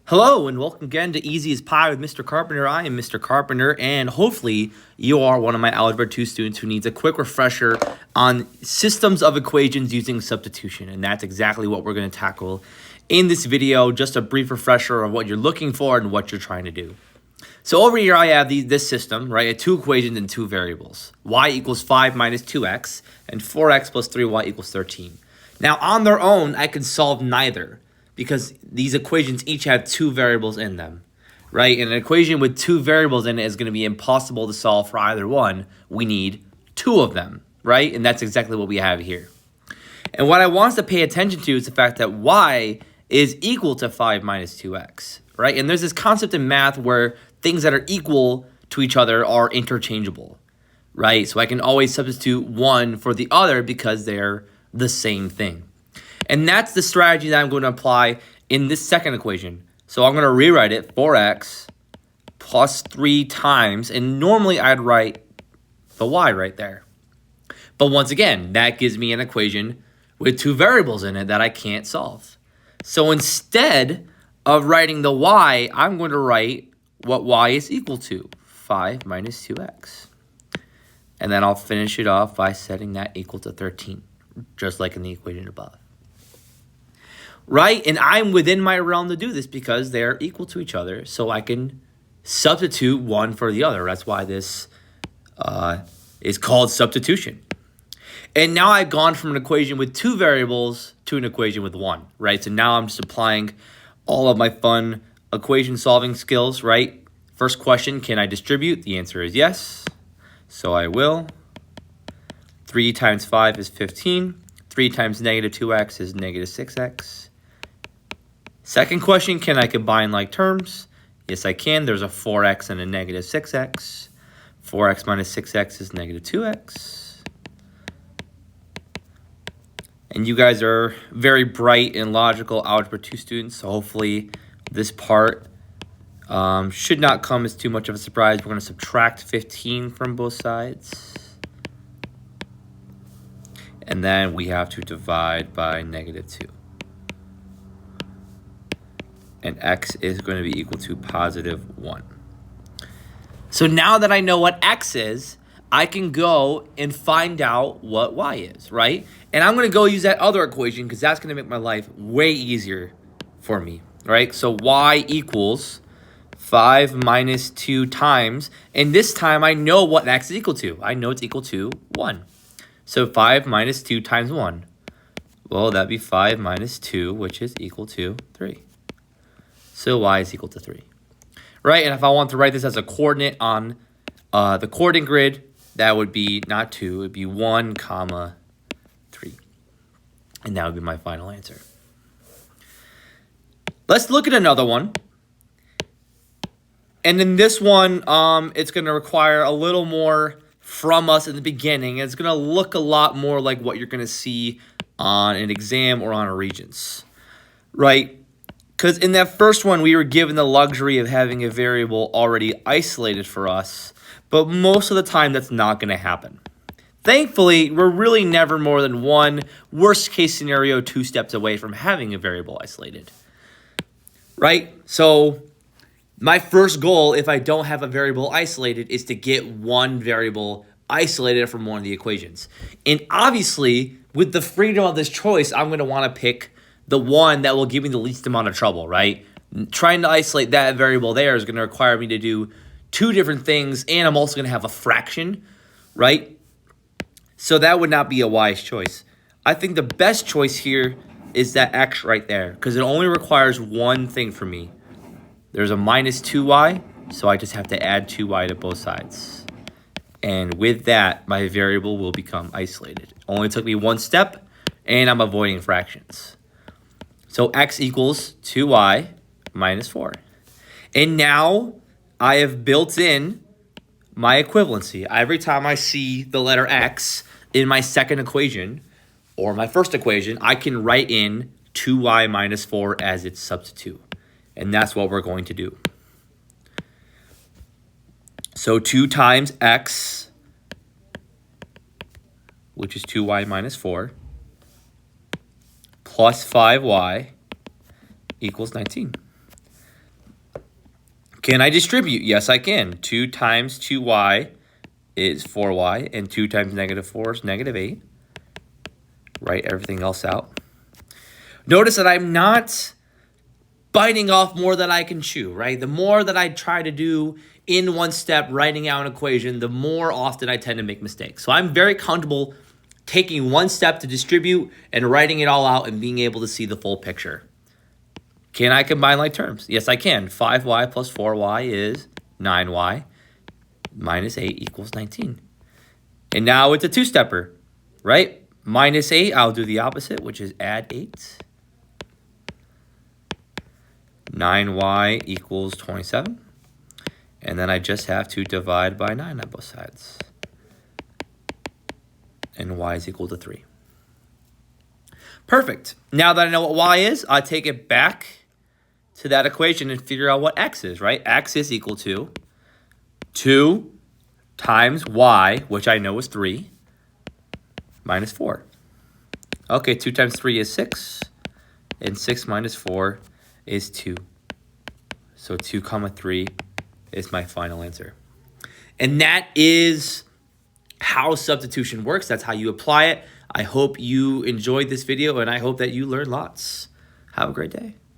Hello and welcome again to Easy as Pie with Mr. Carpenter. I am Mr. Carpenter, and hopefully you are one of my Algebra 2 students who needs a quick refresher on systems of equations using substitution, and that's exactly what we're going to tackle in this video. Just a brief refresher of what you're looking for and what you're trying to do. So over here I have this system, right? I have two equations and two variables. Y equals 5 minus 2x and 4x plus 3y equals 13. Now on their own, I can solve neither, because these equations each have two variables in them, right? And an equation with two variables in it is going to be impossible to solve for either one. We need two of them, right? And that's exactly what we have here. And what I want us to pay attention to is the fact that y is equal to 5 minus 2x, right? And there's this concept in math where things that are equal to each other are interchangeable, right? So I can always substitute one for the other because they're the same thing. And that's the strategy that I'm going to apply in this second equation. So I'm going to rewrite it, 4x plus 3 times, and normally I'd write the y right there. But once again, that gives me an equation with two variables in it that I can't solve. So instead of writing the y, I'm going to write what y is equal to, 5 minus 2x. And then I'll finish it off by setting that equal to 13, just like in the equation above. Right? And I'm within my realm to do this because they're equal to each other, so I can substitute one for the other. That's why this is called substitution. And now I've gone from an equation with two variables to an equation with one, right? So now I'm just applying all of my fun equation solving skills, right? First question, can I distribute? The answer is yes, so I will. 3 times 5 is 15. 3 times negative 2x is negative 6x. Second question, can I combine like terms? Yes, I can. There's a 4x and a negative 6x. 4x minus 6x is negative 2x. And you guys are very bright and logical Algebra 2 students, so hopefully this part should not come as too much of a surprise. We're going to subtract 15 from both sides. And then we have to divide by negative 2. And x is going to be equal to positive 1. So now that I know what x is, I can go and find out what y is, right? And I'm going to go use that other equation because that's going to make my life way easier for me, right? So y equals 5 minus 2 times, and this time I know what x is equal to. I know it's equal to 1. So 5 minus 2 times 1. Well, that'd be 5 minus 2, which is equal to 3. So y is equal to 3. Right, and if I want to write this as a coordinate on the coordinate grid, that would be not 2, it would be 1, comma 3. And that would be my final answer. Let's look at another one. And in this one, it's going to require a little more from us in the beginning. It's going to look a lot more like what you're going to see on an exam or on a Regents, right? Because in that first one, we were given the luxury of having a variable already isolated for us, but most of the time that's not going to happen. Thankfully, we're really never more than one, worst case scenario, 2 steps away from having a variable isolated, right? So my first goal, if I don't have a variable isolated, is to get one variable isolated from one of the equations. And obviously, with the freedom of this choice, I'm going to want to pick the one that will give me the least amount of trouble, right? Trying to isolate that variable there is going to require me to do 2 different things, and I'm also going to have a fraction, right? So that would not be a wise choice. I think the best choice here is that x right there, because it only requires one thing for me. There's a minus 2y, so I just have to add 2y to both sides. And with that, my variable will become isolated. It only took me one step, and I'm avoiding fractions. So x equals 2y minus 4. And now I have built in my equivalency. Every time I see the letter x in my second equation or my first equation, I can write in 2y minus 4 as its substitute. And that's what we're going to do. So 2 times x, which is 2y minus 4, plus 5y equals 19. Can I distribute? Yes, I can. 2 times 2y is 4y, and 2 times -4 is -8. Write everything else out. Notice that I'm not biting off more than I can chew, right? The more that I try to do in one step, writing out an equation, the more often I tend to make mistakes. So I'm very comfortable taking one step to distribute and writing it all out and being able to see the full picture. Can I combine like terms? Yes, I can. 5y plus 4y is 9y minus 8 equals 19. And now it's a two-stepper, right? Minus 8, I'll do the opposite, which is add 8. 9y equals 27. And then I just have to divide by 9 on both sides. And y is equal to 3. Perfect. Now that I know what y is, I take it back to that equation and figure out what x is, right? X is equal to 2 times y, which I know is 3, minus 4. Okay, 2 times 3 is 6, and 6 minus 4 is 2. So 2 comma 3 is my final answer. And that is how substitution works. That's how you apply it. I hope you enjoyed this video, and I hope that you learned lots. Have a great day.